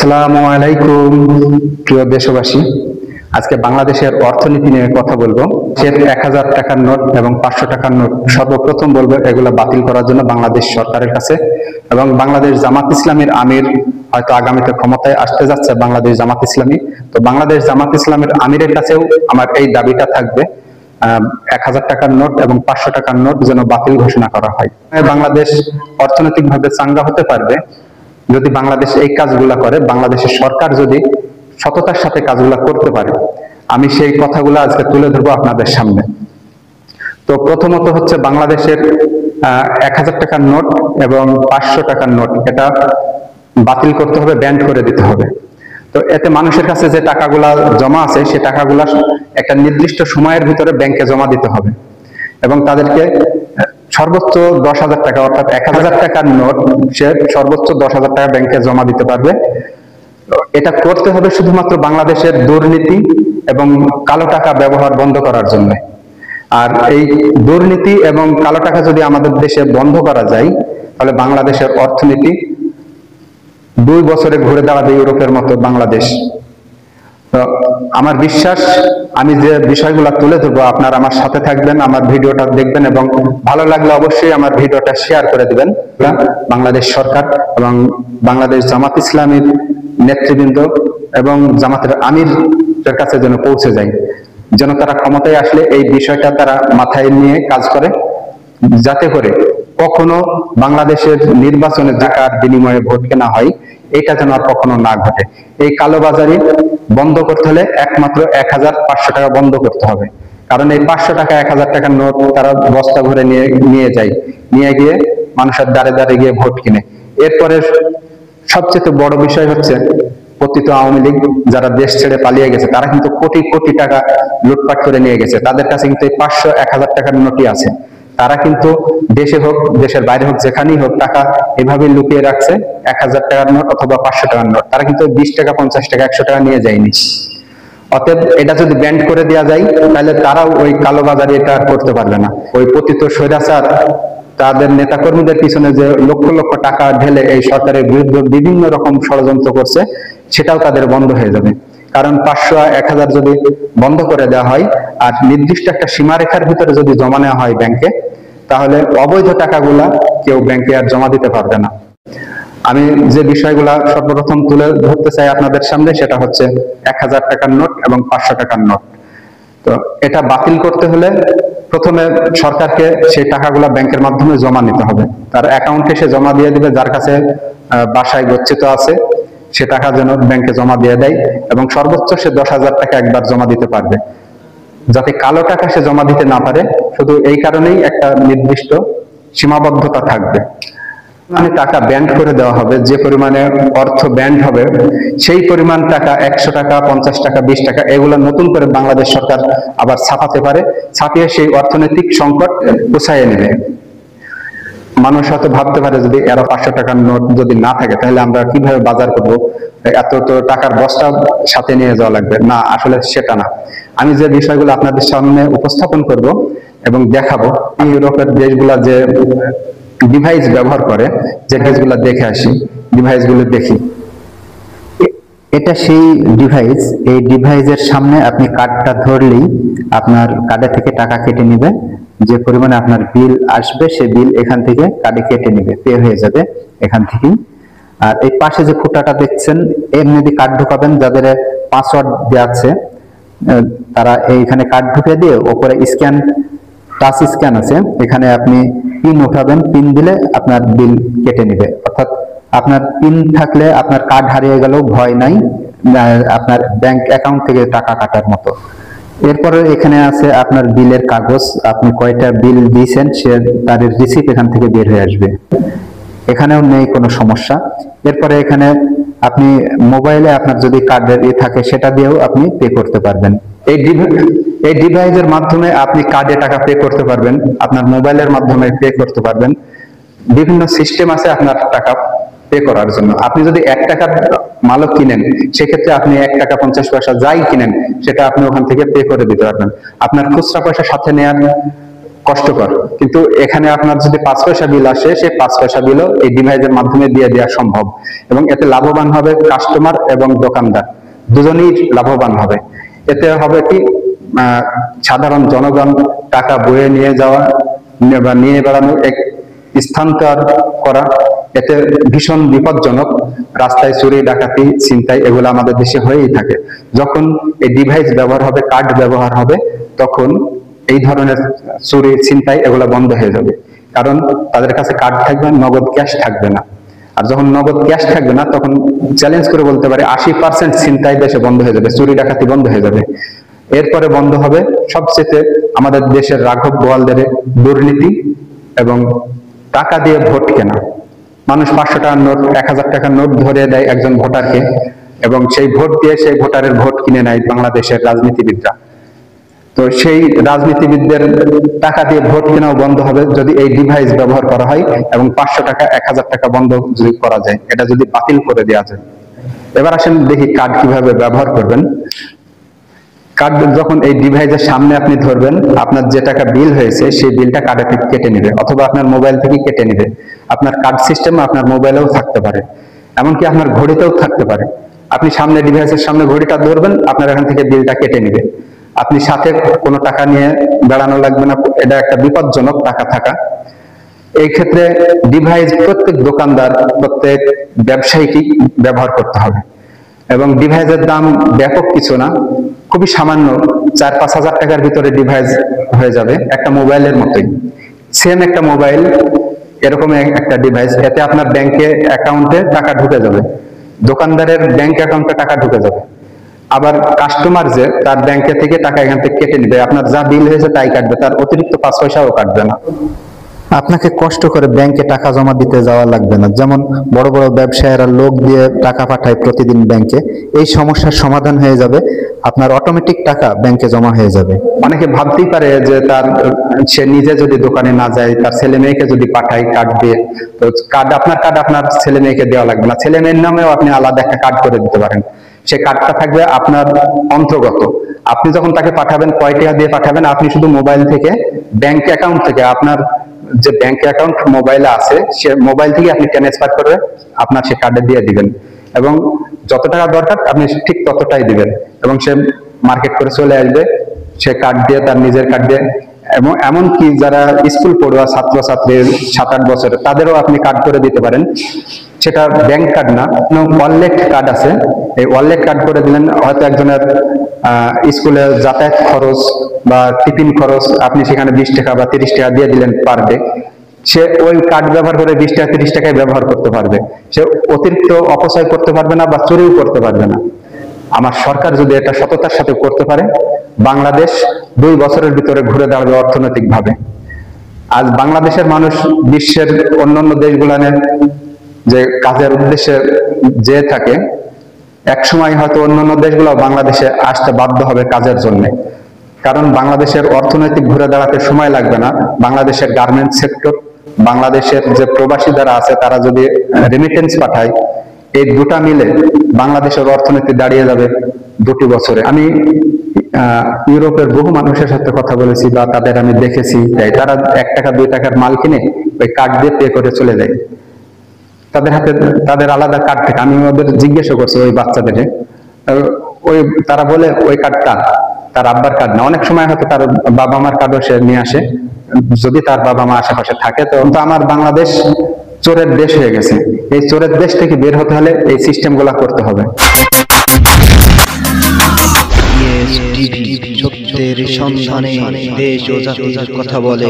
আসসালামু আলাইকুম প্রিয় দেশবাসী। আজকে বাংলাদেশের অর্থনীতি নিয়ে কথা বলবো। সে 1000 টাকার নোট এবং 500 টাকার নোট সর্বপ্রথম বলবো এগুলো বাতিল করার জন্য বাংলাদেশ সরকারের কাছে, এবং বাংলাদেশ জামাত ইসলামীর আমির হয়তো আগামীতে ক্ষমতায় আসতে যাচ্ছে বাংলাদেশ জামাত ইসলামী। তো বাংলাদেশ জামাত ইসলামীর আমিরের কাছেও আমার এই দাবিটা থাকবে, 1000 টাকার নোট এবং 500 টাকার নোট যেন বাতিল ঘোষণা করা হয়। বাংলাদেশ অর্থনৈতিকভাবে চাঙ্গা হতে পারবে যদি বাংলাদেশ এই কাজগুলা করে, বাংলাদেশের সরকার যদি সততার সাথে কাজগুলা করতে পারে। আমি সেই কথাগুলো আজকে তুলে ধরবো আপনাদের সামনে। তো প্রথমত হচ্ছে বাংলাদেশের 1000 টাকার নোট এবং 500 টাকার নোট এটা বাতিল করতে হবে, ব্যান্ড করে দিতে হবে। তো এতে মানুষের কাছে যে টাকাগুলা জমা আছে সে টাকাগুলা একটা নির্দিষ্ট সময়ের ভিতরে ব্যাংকে জমা দিতে হবে, এবং তাদেরকে সর্বোচ্চ 10,000 টাকা অর্থাৎ 1000 টাকার নোট সে সর্বোচ্চ 10,000 টাকা ব্যাংকে জমা দিতে পারবে। এটা করতে হবে শুধুমাত্র বাংলাদেশের দুর্নীতি এবং কালো টাকা ব্যবহার বন্ধ করার জন্য। আর এই দুর্নীতি এবং কালো টাকা যদি আমাদের দেশে বন্ধ করা যায় তাহলে বাংলাদেশের অর্থনীতি 2 বছরে ঘুরে দাঁড়াবে ইউরোপের মতো বাংলাদেশ। তো আমার বিশ্বাস, আমি যে বিষয়গুলো তুলে ধরবো আপনারা আমার সাথে থাকবেন, আমার ভিডিওটা দেখবেন এবং ভালো লাগলে অবশ্যই আমার ভিডিওটা শেয়ার করে দিবেন। বাংলাদেশ সরকার এবং বাংলাদেশ জামাত ইসলামীর নেতৃবৃন্দ এবং জামাতের আমিরের কাছে যেন পৌঁছে যায়, যেন তারা ক্ষমতায় আসলে এই বিষয়টা তারা মাথায় নিয়ে কাজ করে, যাতে করে কখনো বাংলাদেশের নির্বাচনে টাকার বিনিময়ে ভোট কেনা হয়, এটা যেন আর কখনো না ঘটে। এই কালোবাজারি বন্ধ করতে হলে একমাত্র 1500 টাকা বন্ধ করতে হবে। কারণ এই 500 টাকা 1000 টাকার নোট তারা বস্তা ভরে নিয়ে যায়, নিয়ে গিয়ে মানুষের দ্বারে দ্বারে গিয়ে ভোট কিনে। এরপরে সবচেয়ে বড় বিষয় হচ্ছে পতিত আওয়ামী লীগ যারা দেশ ছেড়ে পালিয়ে গেছে, তারা কিন্তু কোটি কোটি টাকা লুটপাট করে নিয়ে গেছে। তাদের কাছে কিন্তু এই 500 1000 টাকার নোটই আছে। তারা কিন্তু দেশে হোক দেশের বাইরে হোক যেখানেই হোক টাকা এভাবে লুকিয়ে রাখছে, 1000 টাকার নোট অথবা 500 টাকার নোট। তারা কিন্তু 20 টাকা 50 টাকা 100 টাকা নিয়ে যায়নি। অতএব এটা যদি ব্যান্ড করে দেওয়া যায় তাহলে তারাও ওই কালোবাজারি এটা আর করতে পারবে না। ওই পতিত স্বৈরাচার তাদের নেতাকর্মীদের পিছনে যে লক্ষ লক্ষ টাকা ঢেলে এই সরকারের বিরুদ্ধে বিভিন্ন রকম ষড়যন্ত্র করছে, সেটাও তাদের বন্ধ হয়ে যাবে। কারণ 500 1000 যদি বন্ধ করে দেওয়া হয় আর নির্দিষ্ট একটা সীমারেখার ভিতরে যদি জমা নেওয়া হয় ব্যাংকে, তাহলে অবৈধ টাকাগুলা কেউ ব্যাংকে আর জমা দিতে পারবে না। আমি যে বিষয়গুলা সর্বপ্রথম তুলে ধরতে চাই আপনাদের সামনে সেটা হচ্ছে 1000 টাকার নোট এবং 500 টাকার নোট। তো এটা বাতিল করতে হলে প্রথমে সরকারকে সেই টাকাগুলা ব্যাংকের মাধ্যমে জমা নিতে হবে। তার অ্যাকাউন্টে সে জমা দিয়ে দিবে, যার কাছে বাসায় গচ্ছিত আছে সে টাকা যেন ব্যাংকে জমা দিয়ে দেয়, এবং সর্বোচ্চ সে 10,000 টাকা একবার জমা দিতে পারবে, যাতে কালো টাকা সে জমা দিতে না পারে। শুধু এই কারণেই একটা নির্দিষ্ট সীমাবদ্ধতা থাকবে। মানে টাকা ব্যান্ড করে দেওয়া হবে, যে পরিমাণে অর্থ ব্যান্ড হবে সেই পরিমাণ টাকা 100 টাকা 50 টাকা 20 টাকা এগুলো নতুন করে বাংলাদেশ সরকার আবার ছাপাতে পারে, ছাপিয়ে সেই অর্থনৈতিক সংকট পোছাইয়ে নেবে। মানুষ হয়তো ভাবতে পারে যদি এরা 500 টাকার নোট যদি না থাকে তাহলে আমরা কিভাবে বাজার করবো, এত তো টাকার বস্তা সাথে নিয়ে যাওয়া লাগবে না। আসলে সেটা না। আমি যে বিষয়গুলো আপনাদের সামনে উপস্থাপন করব এবং দেখাবো, ইউরোপের দেশগুলা যে ডিভাইস ব্যবহার করে, যে ডিভাইসগুলো দেখে আসি, ডিভাইসগুলো দেখি। এটা সেই ডিভাইস। এই ডিভাইসের সামনে আপনি কার্ডটা ধরলেই আপনার কার্ডে থেকে টাকা কেটে নিবে। যে পরিমাণে আপনার বিল আসবে সে বিল এখান থেকে কার্ডে কেটে নিবে, পে হয়ে যাবে এখান থেকেই। আর এই পাশে যে ফুটাটা দেখছেন, এমনি দিয়ে কার্ড ঢুকাবেন, যাদের পাসওয়ার্ড দেওয়া আছে তারা এইখানে কার্ড ঢুকে দিয়ে ওপরে স্ক্যান, টাচ স্ক্যান আছে, এখানে আপনি পিন উঠাবেন, পিন দিলে আপনার বিল কেটে নিবে। অর্থাৎ আপনার পিন থাকলে আপনার কার্ড হারিয়ে গেলেও ভয় নাই, আপনার ব্যাংক অ্যাকাউন্ট থেকে টাকা কাটার মতো। এরপরে এখানে আছে আপনার বিলের কাগজ, আপনি কয়টা বিল দিয়েছেন সে তার রিসিপ্ট এখান থেকে বের হয়ে আসবে, এখানেও নেই কোনো সমস্যা। এরপরে এখানে আপনি মোবাইলে আপনার যদি কার্ডের থাকে সেটা দিয়েও আপনি পে করতে পারবেন। এই ডিভাইসের মাধ্যমে আপনি কার্ডে টাকা পে করতে পারবেন, আপনার মোবাইলের মাধ্যমে পে করতে পারবেন। বিভিন্ন সিস্টেম আছে আপনার টাকা পে করার জন্য। আপনি যদি 1 টাকার মালও কিনেন সেক্ষেত্রে আপনি 1 টাকা 50 পয়সা যাই কিনেন সেটা আপনি ওখান থেকে পে করে দিতে পারবেন। আপনার খুচরা পয়সা সাথে নেওয়ার কষ্টকর, কিন্তু এখানে আপনার যদি 5 পয়সা বিল আসে, সেই 5 পয়সা বিলও এই ডিভাইসের মাধ্যমে দিয়ে দেওয়া সম্ভব, এবং এতে লাভবান হবে কাস্টমার এবং দোকানদার, দুজনেই লাভবান হবে। এতে হবে কি, সাধারণ জনগণ টাকা বয়ে নিয়ে যাওয়া বা নিয়ে বেড়ানো, এক স্থানান্তর করা, এতে ভীষণ বিপজ্জনক। রাস্তায় চুরি ডাকাতি ছিনতাই এগুলো আমাদের দেশে হয়েই থাকে। যখন এই ডিভাইস ব্যবহার হবে, কার্ড ব্যবহার হবে, তখন এই ধরনের চুরি ছিনতাই এগুলো বন্ধ হয়ে যাবে, কারণ তাদের কাছে কার্ড থাকবে, নগদ ক্যাশ থাকবে না। আর যখন নগদ ক্যাশ থাকবে না, তখন চ্যালেঞ্জ করে বলতে পারে 80% ছিনতাই দেশে বন্ধ হয়ে যাবে, চুরি ডাকাতি বন্ধ হয়ে যাবে। এরপরে বন্ধ হবে সবচেয়ে আমাদের দেশের রাঘব বোয়ালদারে দুর্নীতি এবং টাকা দিয়ে ভোট কেনা। মানুষ 500 টাকার নোট, 1000 টাকার নোট ধরে দেয় একজন ভোটারকে, এবং সেই ভোট দিয়ে সেই ভোটারের ভোট কিনে নেয় বাংলাদেশের রাজনীতিবিদরা। তো সেই রাজনীতিবিদদের টাকা দিয়ে ভোট কেনাও বন্ধ হবে যদি এই ডিভাইস ব্যবহার করা হয়, এবং 500 টাকা 1000 টাকা বন্ধ যদি করা যায়, এটা যদি বাতিল করে দেওয়া যায়। এবার আসেন দেখি কার্ড কিভাবে ব্যবহার করবেন। কার্ড যখন এই ডিভাইসের সামনে আপনি ধরবেন, আপনার যে টাকা বিল হয়েছে সেই বিলটা কার্ডে থেকে কেটে নিবে, অথবা আপনার মোবাইল থেকে কেটে নিবে। আপনার কার্ড সিস্টেম আপনার মোবাইলেও থাকতে পারে, এমনকি আপনার ঘড়িতেও থাকতে পারে। আপনি সামনে ডিভাইসের সামনে ঘড়িটা ধরবেন, আপনার এখান থেকে বিলটা কেটে নিবে। আপনি সাথে কোনো টাকা নিয়ে বেড়ানো লাগবে না, এটা একটা বিপজ্জনক টাকা থাকা। এই ক্ষেত্রে ডিভাইস প্রত্যেক দোকানদার, প্রত্যেক ব্যবসায়ীকে ব্যবহার করতে হবে, এবং ডিভাইসের দাম ব্যাপক কিছু না, খুবই সামান্য, 4-5 হাজার টাকার ভিতরে ডিভাইস হয়ে যাবে, একটা মোবাইলের মতোই। সেম একটা মোবাইল, এরকম একটা ডিভাইস, এতে আপনার ব্যাংকে অ্যাকাউন্টে টাকা ঢুকে যাবে, দোকানদারের ব্যাংক অ্যাকাউন্টে টাকা ঢুকে যাবে। আবার কাস্টমার যে, তার ব্যাংকে থেকে টাকা এখান থেকে কেটে নিবে, আপনার যা বিল হয়েছে তাই কাটবে, তার অতিরিক্ত 5 পয়সাও কাটবে না। আপনাকে কষ্ট করে ব্যাংকে টাকা জমা দিতে যাওয়া লাগবে না। যেমন বড় বড় ব্যবসায়ীরা লোক দিয়ে টাকা পাঠায় প্রতিদিন ব্যাংকে, এই সমস্যার সমাধান হয়ে যাবে, আপনার অটোমেটিক টাকা ব্যাংকে জমা হয়ে যাবে। অনেকে ভাবতেই পারে যে সে নিজে যদি দোকানে না যায়, তার ছেলে মেয়েকে যদি পাঠায় কার্ড দিয়ে, তো কার্ড আপনার ছেলে মেয়েকে দেওয়া লাগবে না, ছেলে মেয়ের নামেও আপনি আলাদা একটা কার্ড করে দিতে পারেন। সে কার্ডটা থাকবে আপনার অন্তর্গত। আপনি যখন তাকে পাঠাবেন, কয় টাকা দিয়ে পাঠাবেন, আপনি শুধু মোবাইল থেকে, ব্যাংক অ্যাকাউন্ট থেকে, আপনার যে ব্যাংক অ্যাকাউন্ট মোবাইলে আছে, সে মোবাইল থেকে আপনি ট্রান্সফার করে আপনার সে কার্ডে দিয়ে দিবেন, এবং যত টাকা দরকার আপনি ঠিক ততটাই দিবেন, এবং সে মার্কেট করে চলে আসবে সে কার্ড দিয়ে, তার নিজের কার্ড দিয়ে। এবং এমনকি যারা স্কুল পড়ুয়া ছাত্রছাত্রী 7-8 বছরের, তাদেরও আপনি কার্ড করে দিতে পারেন। সেটা ব্যাংক কার্ড না, ওয়ালেট কার্ড আছে, এই ওয়ালেট কার্ড করে দিলেন। হয়তো একজনের স্কুলে যাতায়াত খরচ বা টিফিন খরচ, আপনি সেখানে 20 টাকা বা 30 টাকা দিয়ে দিলেন পার ডে, সে ওই কার্ড ব্যবহার করে 20 টাকা 30 টাকায় ব্যবহার করতে পারবে, সে অতিরিক্ত অপচয় করতে পারবে না বা চুরিও করতে পারবে না। আমার সরকার যদি এটা সততার সাথে করতে পারে, বাংলাদেশ 2 বছরের ভিতরে ঘুরে দাঁড়াবে অর্থনৈতিক ভাবে। আজ বাংলাদেশের মানুষ বিশ্বের অন্যান্য দেশগুলোর যে কাজের উদ্দেশ্যে যে থাকে, এক সময় হয়তো অন্যান্য দেশগুলো বাংলাদেশে আসতে বাধ্য হবে কাজের জন্য, কারণ বাংলাদেশের অর্থনৈতিক ঘুরে দাঁড়াতে সময় লাগবে না। বাংলাদেশের গার্মেন্টস সেক্টর, বাংলাদেশের যে প্রবাসী যারা আছে, তারা যদি রেমিটেন্স পাঠায়, এই দুটা মিলে বাংলাদেশের অর্থনীতি দাঁড়িয়ে যাবে 2 বছরে। আমি ইউরোপের বহু মানুষের সাথে কথা বলেছি বা তাদের আমি দেখেছি, তারা 1 টাকা 2 টাকার মাল কিনে ওই কার্ড দিয়ে পে করে চলে যায়, তাদের হাতে তাদের আলাদা কার্ড থেকে। আমি ওদের জিজ্ঞাসা করছি, ওই বাচ্চাদের, তারা বলে ওই কার্ডটা তার আব্বার কার্ড না, অনেক সময় হয়তো তার বাবা মার কার্ডও সে নিয়ে আসে, যদি তার বাবা মা আশেপাশে থাকে। তো আমার বাংলাদেশ চোরের দেশ হয়ে গেছে, এই চোরের দেশ থেকে বের হতে হলে এই সিস্টেম গুলা করতে হবে। সত্যের সন্ধানে দেশ ও জাতির কথা বলে।